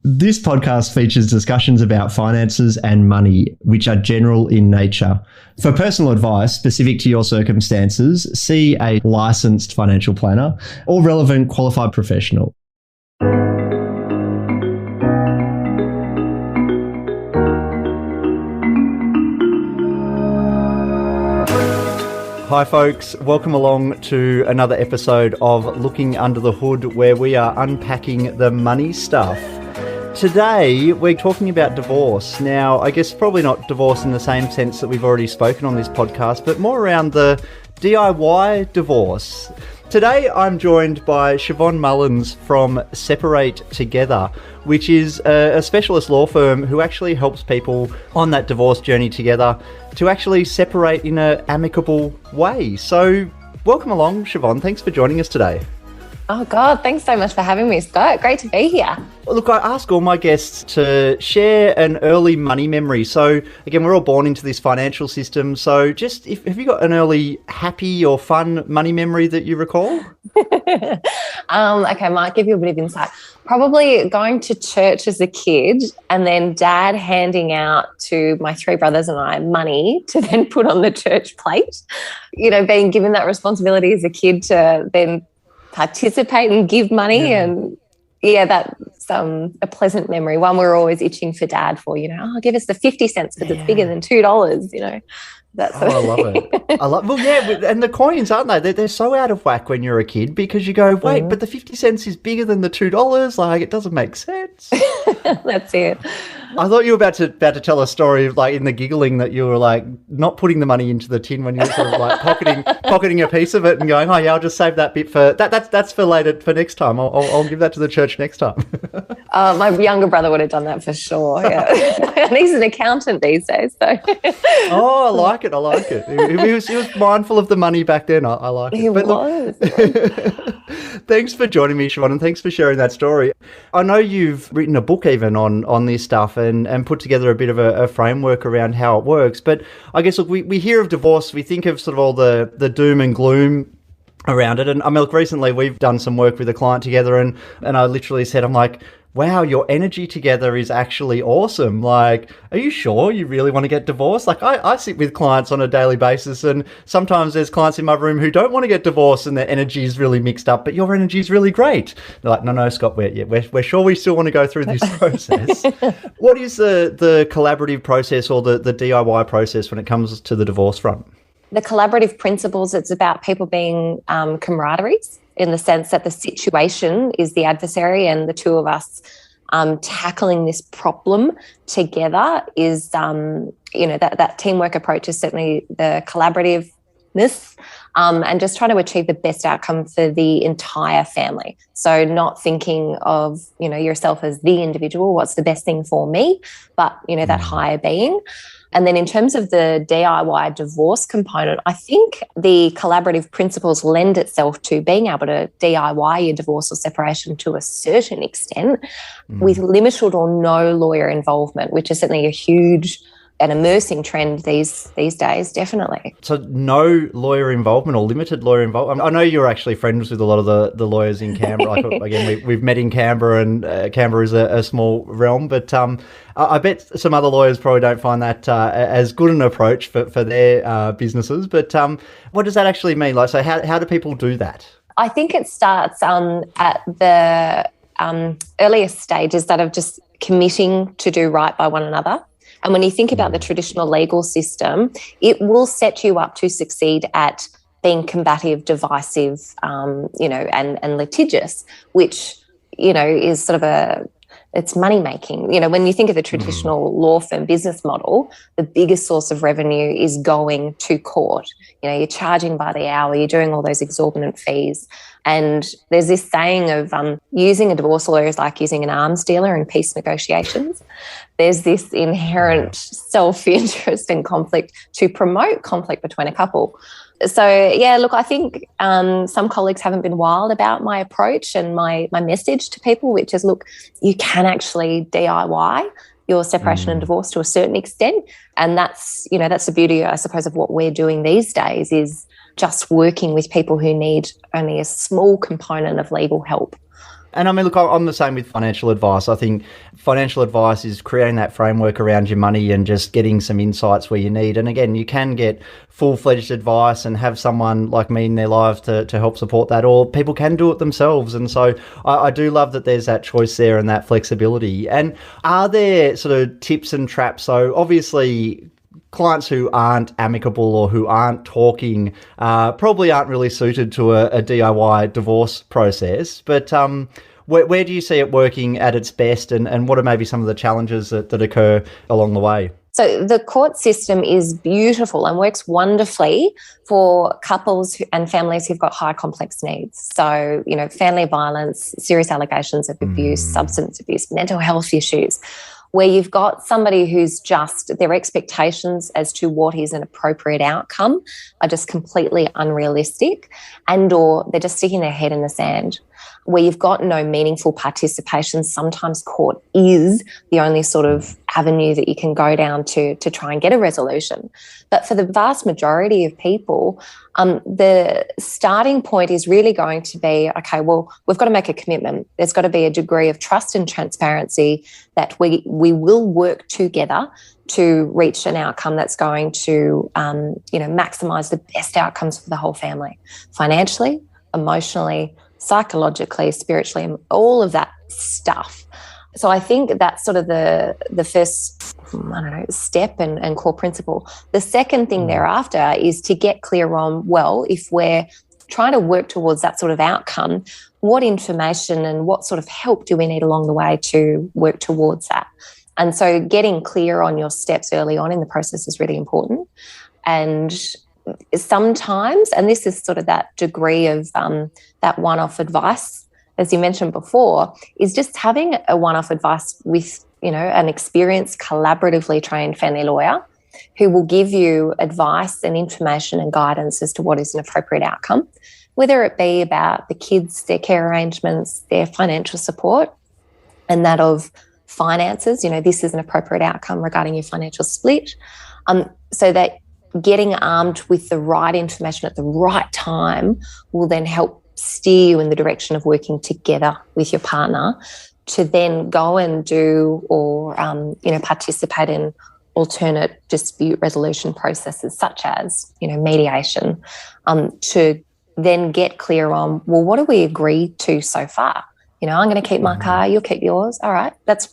This podcast features discussions about finances and money, which are general in nature. For personal advice specific to your circumstances, see a licensed financial planner or relevant qualified professional. Hi folks, welcome along to another episode of Looking Under the Hood, where we are unpacking the money stuff. Today, we're talking about divorce. Now, I guess probably not divorce in the same sense that we've already spoken on this podcast, but more around the DIY divorce. Today, I'm joined by Siobhan Mullins from Separate Together, which is a specialist law firm who actually helps people on that divorce journey together to actually separate in an amicable way. So, welcome along, Siobhan. Thanks for joining us today. Oh God, thanks so much for having me, Scott. Great to be here. Look, I ask all my guests to share an early money memory. So again, we're all born into this financial system. So just, have you got an early happy or fun money memory that you recall? Okay, I might give you a bit of insight. Probably going to church as a kid and then Dad handing out to my three brothers and I money to then put on the church plate. You know, being given that responsibility as a kid to then participate and give money. And that's a pleasant memory. One we're always itching for Dad for, give us the 50 cents because it's bigger than $2, I love it. Well, yeah, and the coins, aren't they? They're so out of whack when you're a kid because you go, wait, but the 50 cents is bigger than the $2. Like, it doesn't make sense. That's it. I thought you were about to tell a story, like in the giggling, that you were like not putting the money into the tin when you were sort of like pocketing a piece of it and going, oh yeah, I'll just save that bit for that's for later, for next time. I'll give that to the church next time. My younger brother would have done that for sure. Yeah, and he's an accountant these days, so. Oh, I like it. He was mindful of the money back then. I like it. He was. Thanks for joining me, Siobhan, and thanks for sharing that story. I know you've written a book even on this stuff and put together a bit of a framework around how it works. But I guess, look, we hear of divorce, we think of sort of all the doom and gloom around it. And I mean, look, recently we've done some work with a client together and I literally said, I'm like, wow, your energy together is actually awesome. Like, are you sure you really want to get divorced? Like, I sit with clients on a daily basis, and sometimes there's clients in my room who don't want to get divorced and their energy is really mixed up, but your energy is really great. They're like, no, Scott, we're sure we still want to go through this process. What is the collaborative process or the DIY process when it comes to the divorce front? The collaborative principles, it's about people being camaraderies, in the sense that the situation is the adversary and the two of us tackling this problem together is, that teamwork approach is certainly the collaborativeness and just trying to achieve the best outcome for the entire family. So not thinking of, yourself as the individual, what's the best thing for me, but, that higher being. And then in terms of the DIY divorce component, I think the collaborative principles lend itself to being able to DIY your divorce or separation to a certain extent with limited or no lawyer involvement, which is certainly a huge and immersing trend these days, definitely. So no lawyer involvement or limited lawyer involvement. I know you're actually friends with a lot of the lawyers in Canberra. Like, again, we've met in Canberra, and Canberra is a small realm, but I bet some other lawyers probably don't find that as good an approach for their businesses. But what does that actually mean? Like, so how do people do that? I think it starts at the earliest stages that of just committing to do right by one another. And when you think about the traditional legal system, it will set you up to succeed at being combative, divisive, and litigious, which, is sort of it's money making. When you think of the traditional law firm business model, the biggest source of revenue is going to court. You're charging by the hour, you're doing all those exorbitant fees. And there's this saying of using a divorce lawyer is like using an arms dealer in peace negotiations. There's this inherent self-interest and conflict to promote conflict between a couple. So, yeah, look, I think some colleagues haven't been wild about my approach and my message to people, which is, look, you can actually DIY your separation and divorce to a certain extent. And that's the beauty, I suppose, of what we're doing these days is just working with people who need only a small component of legal help. And I mean, look, I'm the same with financial advice. I think financial advice is creating that framework around your money and just getting some insights where you need. And again, you can get full-fledged advice and have someone like me in their lives to help support that, or people can do it themselves. And so I do love that there's that choice there and that flexibility. And are there sort of tips and traps? So obviously, clients who aren't amicable or who aren't talking probably aren't really suited to a DIY divorce process. But where do you see it working at its best, and what are maybe some of the challenges that occur along the way? So the court system is beautiful and works wonderfully for couples and families who've got high complex needs. So, family violence, serious allegations of abuse, substance abuse, mental health issues, where you've got somebody who's just, their expectations as to what is an appropriate outcome are just completely unrealistic, and or they're just sticking their head in the sand. Where you've got no meaningful participation, sometimes court is the only sort of avenue that you can go down to try and get a resolution. But for the vast majority of people, the starting point is really going to be, okay, well, we've got to make a commitment. There's got to be a degree of trust and transparency that we will work together to reach an outcome that's going to, maximise the best outcomes for the whole family, financially, emotionally, psychologically, spiritually, all of that stuff. So I think that's sort of the first, step and core principle. The second thing thereafter is to get clear on, well, if we're trying to work towards that sort of outcome, what information and what sort of help do we need along the way to work towards that? And so getting clear on your steps early on in the process is really important. And sometimes, and this is sort of that degree of that one-off advice, as you mentioned before, is just having a one-off advice with, an experienced, collaboratively trained family lawyer who will give you advice and information and guidance as to what is an appropriate outcome, whether it be about the kids, their care arrangements, their financial support, and that of finances. This is an appropriate outcome regarding your financial split, so that getting armed with the right information at the right time will then help steer you in the direction of working together with your partner to then go and do or, participate in alternate dispute resolution processes such as, mediation, to then get clear on, well, what do we agree to so far? I'm going to keep my car, you'll keep yours. All right, that's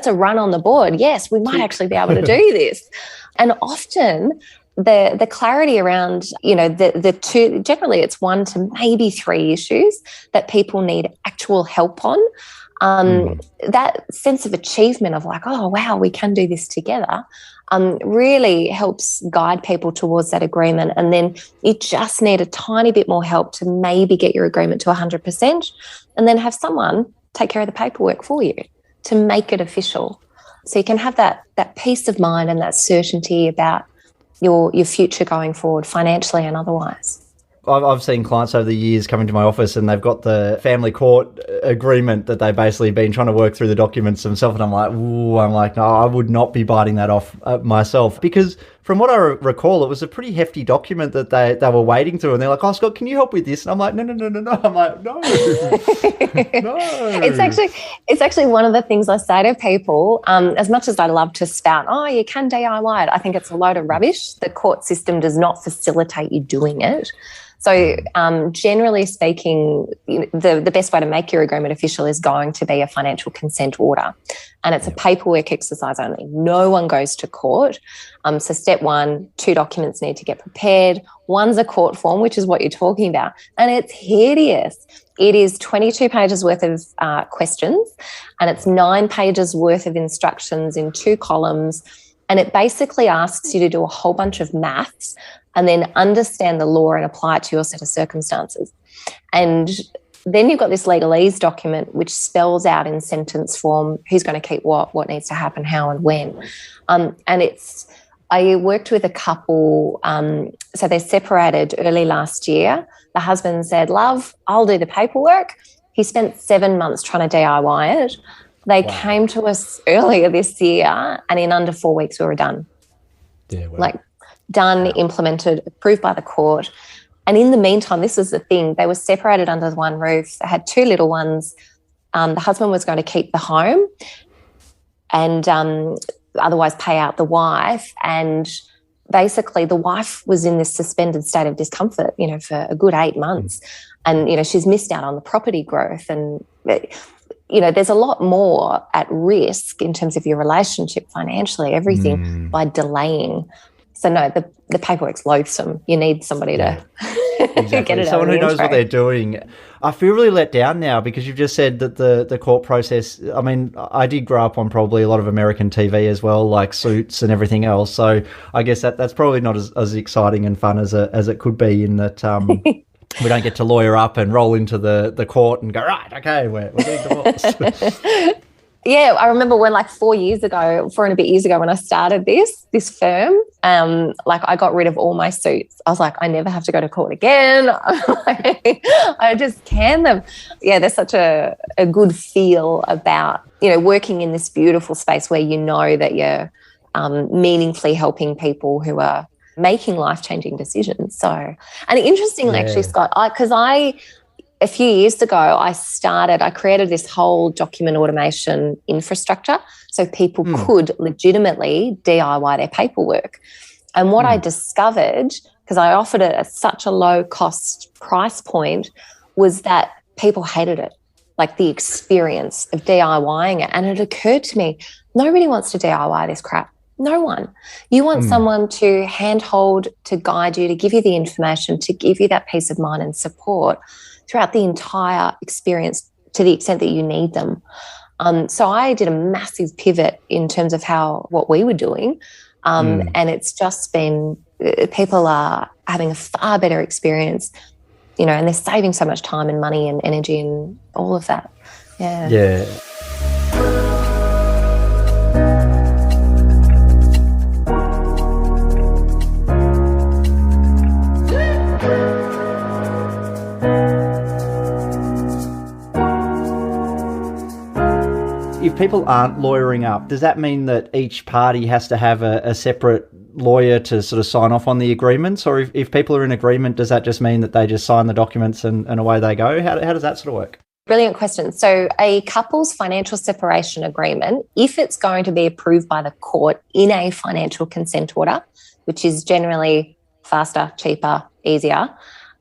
a run on the board. Yes, we might actually be able to do this. And often the clarity around, the two, generally it's 1 to maybe 3 issues that people need actual help on. That sense of achievement of like, oh, wow, we can do this together, really helps guide people towards that agreement. And then you just need a tiny bit more help to maybe get your agreement to 100%, and then have someone take care of the paperwork for you to make it official. So you can have that peace of mind and that certainty about your future going forward, financially and otherwise. I've seen clients over the years come into my office and they've got the family court agreement that they've basically been trying to work through the documents themselves. And I'm like, no, I would not be biting that off myself, because from what I recall, it was a pretty hefty document that they were wading through, and they're like, oh, Scott, can you help with this? And I'm like, no. I'm like, no. No. It's actually one of the things I say to people, as much as I love to spout, oh, you can DIY it, I think it's a load of rubbish. The court system does not facilitate you doing it. So generally speaking, the best way to make your agreement official is going to be a financial consent order. And it's a paperwork exercise only. No one goes to court. So step 1, 2 documents need to get prepared. One's a court form, which is what you're talking about. And it's hideous. It is 22 pages worth of questions, and it's 9 pages worth of instructions in 2 columns. And it basically asks you to do a whole bunch of maths and then understand the law and apply it to your set of circumstances. And then you've got this legalese document which spells out in sentence form who's going to keep what needs to happen, how and when. I worked with a couple, so they separated early last year. The husband said, love, I'll do the paperwork. He spent 7 months trying to DIY it. They came to us earlier this year, and in under 4 weeks we were done. Yeah, well. Like done, implemented, approved by the court. And in the meantime, this is the thing, they were separated under one roof. They had 2 little ones. The husband was going to keep the home and otherwise pay out the wife. And basically the wife was in this suspended state of discomfort, for a good 8 months. And, she's missed out on the property growth. And, there's a lot more at risk in terms of your relationship financially, everything by delaying. So, no, the paperwork's loathsome. You need somebody to exactly. get it Someone out who of the knows what they're doing. I feel really let down now because you've just said that the court process, I mean, I did grow up on probably a lot of American TV as well, like Suits and everything else. So I guess that's probably not as exciting and fun as it could be, in that we don't get to lawyer up and roll into the court and go, right, okay, we're getting divorced. Yeah, I remember when 4 and a bit years ago when I started this firm, I got rid of all my suits. I was like, I never have to go to court again. I just can them. Yeah, there's such a good feel about, working in this beautiful space where that you're meaningfully helping people who are making life-changing decisions. So, and interestingly, actually, Scott, a few years ago, I created this whole document automation infrastructure so people could legitimately DIY their paperwork. And what I discovered, because I offered it at such a low cost price point, was that people hated it, like the experience of DIYing it. And it occurred to me, nobody wants to DIY this crap. No one. You want someone to handhold, to guide you, to give you the information, to give you that peace of mind and support throughout the entire experience to the extent that you need them. So I did a massive pivot in terms of what we were doing. And it's just been, people are having a far better experience, and they're saving so much time and money and energy and all of that. Yeah. Yeah. If people aren't lawyering up, does that mean that each party has to have a separate lawyer to sort of sign off on the agreements? Or if people are in agreement, does that just mean that they just sign the documents and away they go? How does that sort of work? Brilliant question. So a couple's financial separation agreement, if it's going to be approved by the court in a financial consent order, which is generally faster, cheaper, easier,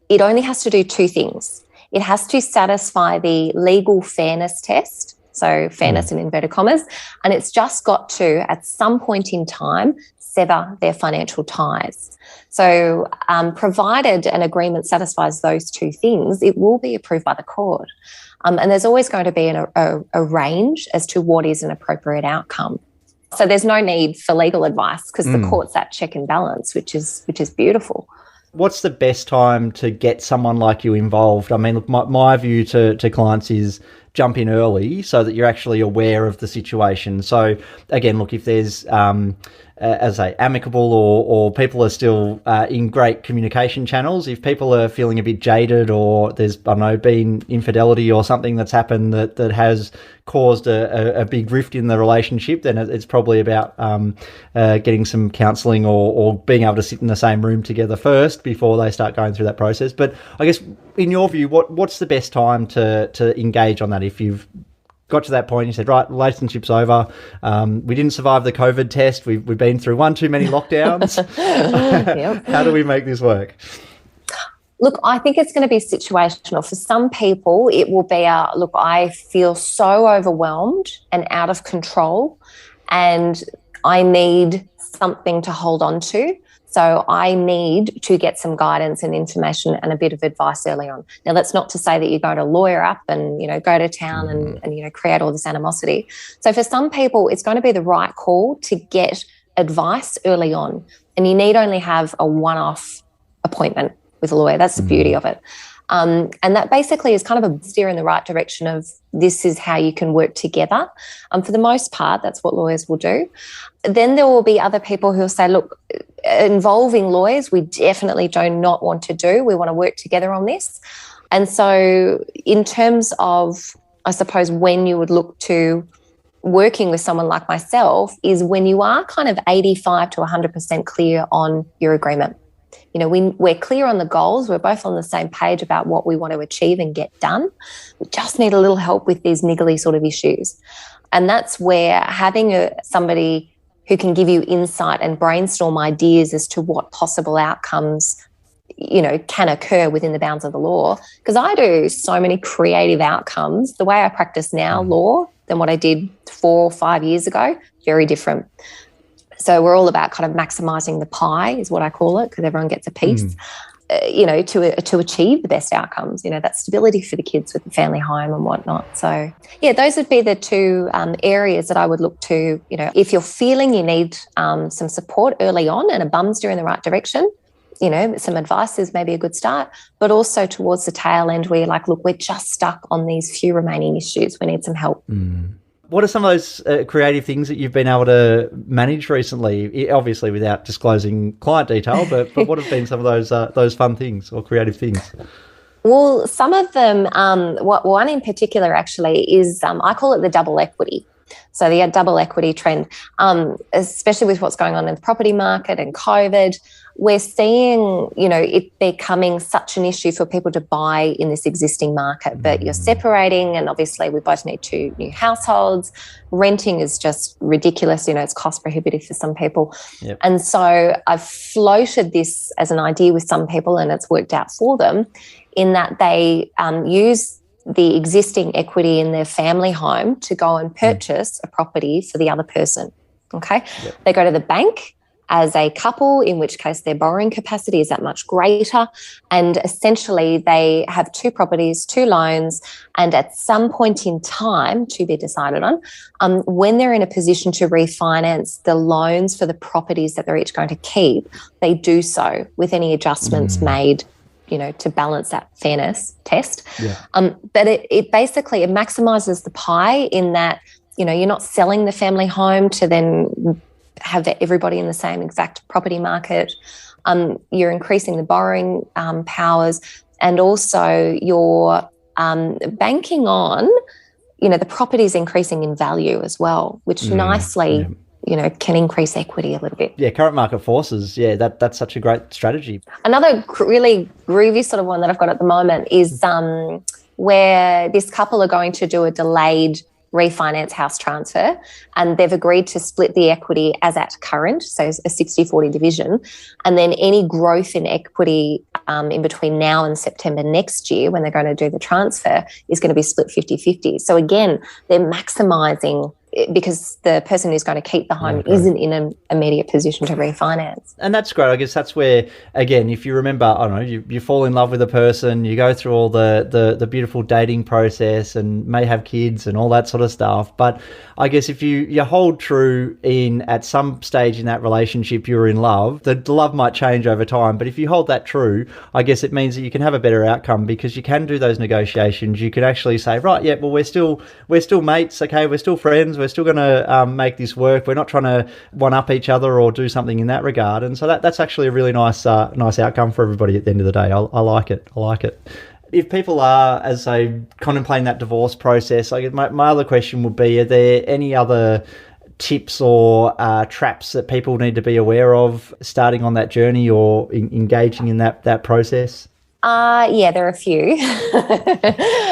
it only has to do two things. It has to satisfy the legal fairness test, so fairness in inverted commas, and it's just got to, at some point in time, sever their financial ties. So provided an agreement satisfies those two things, it will be approved by the court. And there's always going to be a range as to what is an appropriate outcome. So there's no need for legal advice because the court's that check and balance, which is beautiful. What's the best time to get someone like you involved? I mean, look, my view to clients is jump in early so that you're actually aware of the situation. So again, look, if there's, as I say, amicable or people are still in great communication channels, if people are feeling a bit jaded or there's, I don't know, been infidelity or something that's happened that has caused a big rift in the relationship, then it's probably about getting some counselling or being able to sit in the same room together first before they start going through that process. But I guess, in your view, what's the best time to engage on that? If you've got to that point, you said, right, relationship's over, we didn't survive the COVID test, we've been through one too many lockdowns. Yep. How do we make this work? Look, I think it's going to be situational. For some people, it will be look, I feel so overwhelmed and out of control and I need something to hold on to. So I need to get some guidance and information and a bit of advice early on. Now, that's not to say that you're going to lawyer up and, go to town and create all this animosity. So for some people, it's going to be the right call to get advice early on. And you need only have a one-off appointment with a lawyer. That's the beauty of it. And that basically is kind of a steer in the right direction of this is how you can work together. For the most part, that's what lawyers will do. Then there will be other people who will say, look, involving lawyers, we definitely do not want to do. We want to work together on this. And so in terms of, I suppose, when you would look to working with someone like myself is when you are kind of 85 to 100% clear on your agreement. We're clear on the goals. We're both on the same page about what we want to achieve and get done. We just need a little help with these niggly sort of issues. And that's where having somebody who can give you insight and brainstorm ideas as to what possible outcomes, can occur within the bounds of the law. Because I do so many creative outcomes. The way I practice now law than what I did 4 or 5 years ago, very different. So we're all about kind of maximising the pie is what I call it, because everyone gets a piece, to achieve the best outcomes, that stability for the kids with the family home and whatnot. So, yeah, those would be the two areas that I would look to, if you're feeling you need some support early on and a bum steer in the right direction, some advice is maybe a good start, but also towards the tail end where you're like, look, we're just stuck on these few remaining issues. We need some help. What are some of those creative things that you've been able to manage recently? Obviously, without disclosing client detail, but what have been some of those fun things or creative things? Well, some of them, one in particular actually is, I call it the double equity. So the double equity trend, especially with what's going on in the property market and COVID, we're seeing, it becoming such an issue for people to buy in this existing market. But you're separating, and obviously we both need 2 new households. Renting is just ridiculous. It's cost prohibitive for some people. Yep. And so I've floated this as an idea with some people, and it's worked out for them in that they use the existing equity in their family home to go and purchase a property for the other person. Okay. Yep. They go to the bank as a couple, in which case their borrowing capacity is that much greater. And essentially they have 2 properties, 2 loans, and at some point in time, to be decided on, when they're in a position to refinance the loans for the properties that they're each going to keep, they do so with any adjustments made, to balance that fairness test. Yeah. But it basically, it maximises the pie in that, you're not selling the family home to then have everybody in the same exact property market. You're increasing the borrowing powers, and also you're banking on, the property's increasing in value as well, which nicely, can increase equity a little bit. Yeah, current market forces. Yeah, that's such a great strategy. Another really groovy sort of one that I've got at the moment is where this couple are going to do a delayed refinance house transfer, and they've agreed to split the equity as at current, so a 60-40 division, and then any growth in equity in between now and September next year when they're going to do the transfer is going to be split 50-50. So again, they're maximising, because the person who's going to keep the home isn't in an immediate position to refinance. And that's great. I guess that's where, again, if you remember, I don't know, you fall in love with a person, you go through all the beautiful dating process and may have kids and all that sort of stuff. But I guess if you hold true at some stage in that relationship, you're in love, the love might change over time. But if you hold that true, I guess it means that you can have a better outcome, because you can do those negotiations. You can actually say, right, yeah, well, we're still mates. Okay. We're still friends. We're still going to make this work. We're not trying to one-up each other or do something in that regard. And so that's actually a really nice outcome for everybody at the end of the day. I like it. If people are, as they contemplating that divorce process, I guess my other question would be, are there any other tips or traps that people need to be aware of starting on that journey or engaging in that process? Yeah, there are a few.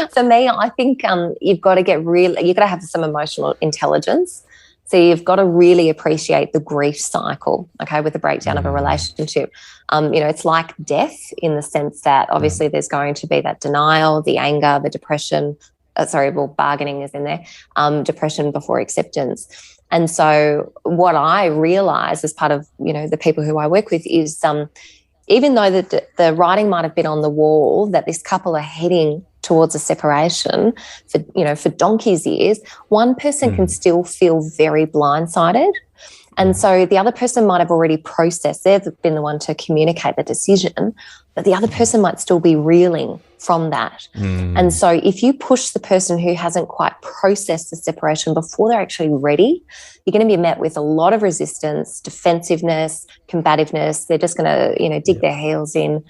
For me, I think you've got to have some emotional intelligence. So you've got to really appreciate the grief cycle, okay, with the breakdown of a relationship. It's like death in the sense that obviously there's going to be that denial, the anger, the depression. Bargaining is in there, depression before acceptance. And so what I realise as part of, the people who I work with is even though the writing might have been on the wall that this couple are heading towards a separation for donkey's years, one person can still feel very blindsided. And so the other person might have already processed, they've been the one to communicate the decision, but the other person might still be reeling from that. And so if you push the person who hasn't quite processed the separation before they're actually ready, you're going to be met with a lot of resistance, defensiveness, combativeness. They're just going to, dig their heels in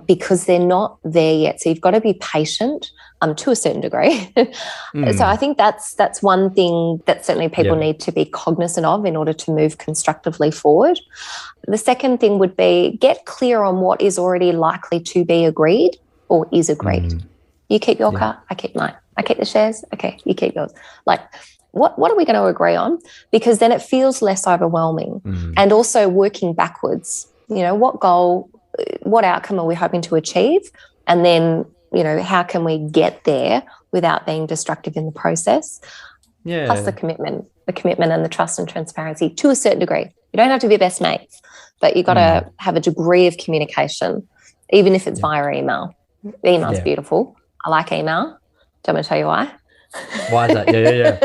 because they're not there yet. So you've got to be patient to a certain degree. So I think that's one thing that certainly people need to be cognizant of in order to move constructively forward. The second thing would be get clear on what is already likely to be agreed or is agreed. You keep your car, I keep mine. I keep the shares, okay, you keep yours. Like, what are we going to agree on? Because then it feels less overwhelming. And also working backwards, what goal, what outcome are we hoping to achieve? And then, how can we get there without being destructive in the process? Yeah. Plus the commitment and the trust and transparency to a certain degree. You don't have to be best mates, but you've got to have a degree of communication, even if it's via email. Email's beautiful. I like email. Do you want me to tell you why? Why is that? Yeah.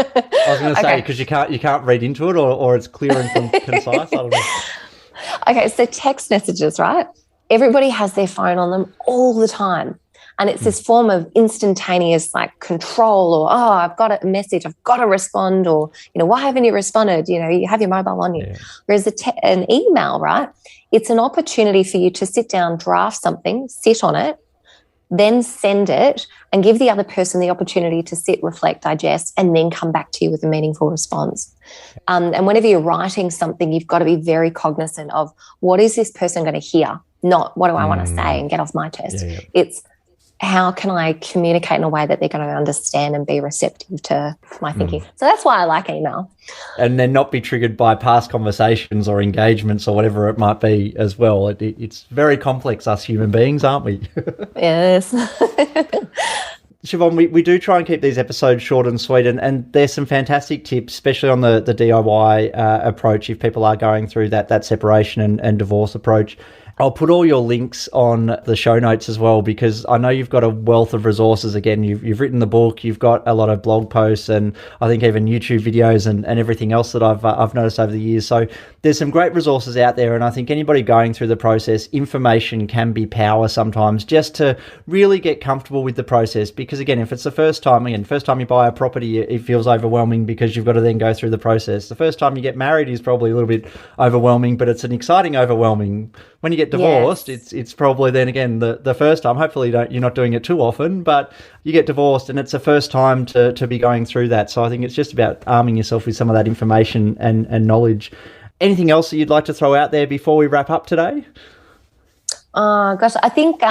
I was going to say, because you can't read into it, or it's clear and concise. I don't know. Okay, so text messages, right? Everybody has their phone on them all the time. And it's this form of instantaneous like control, or, I've got a message, I've got to respond, or, why haven't you responded? You have your mobile on you. Yeah. Whereas an email, right? It's an opportunity for you to sit down, draft something, sit on it, then send it and give the other person the opportunity to sit, reflect, digest, and then come back to you with a meaningful response. And whenever you're writing something, you've got to be very cognizant of what is this person going to hear, not what do I want to say and get off my chest. Yeah. It's how can I communicate in a way that they're going to understand and be receptive to my thinking. So that's why I like email. And then not be triggered by past conversations or engagements or whatever it might be as well. It's very complex, us human beings, aren't we? Yes. Siobhan, we do try and keep these episodes short and sweet, and there's some fantastic tips, especially on the DIY approach if people are going through that separation and divorce approach. I'll put all your links on the show notes as well, because I know you've got a wealth of resources. Again, you've written the book, you've got a lot of blog posts, and I think even YouTube videos and everything else that I've noticed over the years. So there's some great resources out there, and I think anybody going through the process, information can be power sometimes, just to really get comfortable with the process. Because again, if it's the first time you buy a property, it feels overwhelming because you've got to then go through the process. The first time you get married is probably a little bit overwhelming, but it's an exciting overwhelming. When you get divorced, it's probably then again the first time. Hopefully you're not doing it too often, but you get divorced and it's the first time to be going through that. So I think it's just about arming yourself with some of that information and knowledge. Anything else that you'd like to throw out there before we wrap up today? Gosh, I think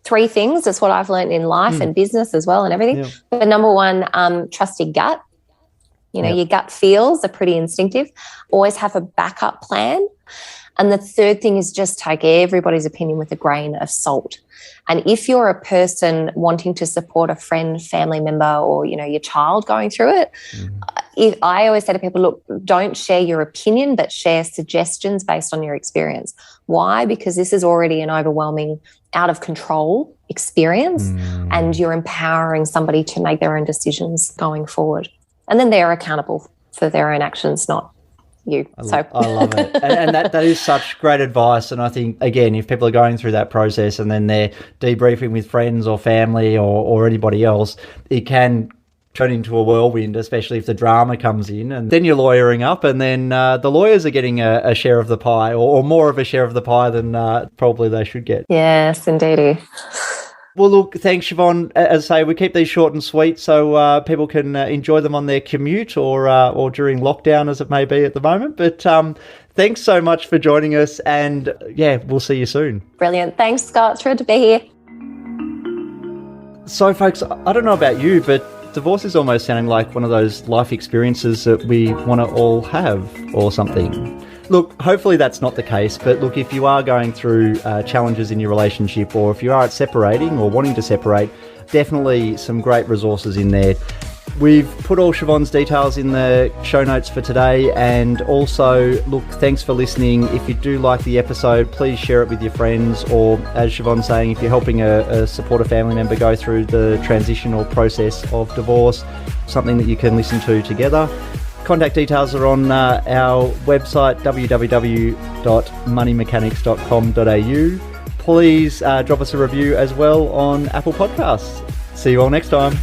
3 things. That's what I've learned in life and business as well and everything. Yeah. But number 1, trust your gut. Your gut feels are pretty instinctive. Always have a backup plan. And the third thing is just take everybody's opinion with a grain of salt. And if you're a person wanting to support a friend, family member, or, your child going through it, I always say to people, look, don't share your opinion, but share suggestions based on your experience. Why? Because this is already an overwhelming, out of control experience, and you're empowering somebody to make their own decisions going forward. And then they're accountable for their own actions, not you. I love it. And that is such great advice. And I think, again, if people are going through that process and then they're debriefing with friends or family or anybody else, it can turn into a whirlwind, especially if the drama comes in. And then you're lawyering up, and then the lawyers are getting a share of the pie, or more of a share of the pie than probably they should get. Yes, indeed. Well, look, thanks, Siobhan. As I say, we keep these short and sweet so people can enjoy them on their commute or during lockdown, as it may be at the moment. But thanks so much for joining us, and we'll see you soon. Brilliant. Thanks, Scott. It's thrilled to be here. So, folks, I don't know about you, but divorce is almost sounding like one of those life experiences that we want to all have or something. Look, hopefully that's not the case, but look, if you are going through challenges in your relationship, or if you are separating or wanting to separate, definitely some great resources in there. We've put all Siobhan's details in the show notes for today, and also, look, thanks for listening. If you do like the episode, please share it with your friends, or as Siobhan's saying, if you're helping a support a family member go through the transitional process of divorce, something that you can listen to together. Contact details are on our website, www.moneymechanics.com.au. Please drop us a review as well on Apple Podcasts. See you all next time.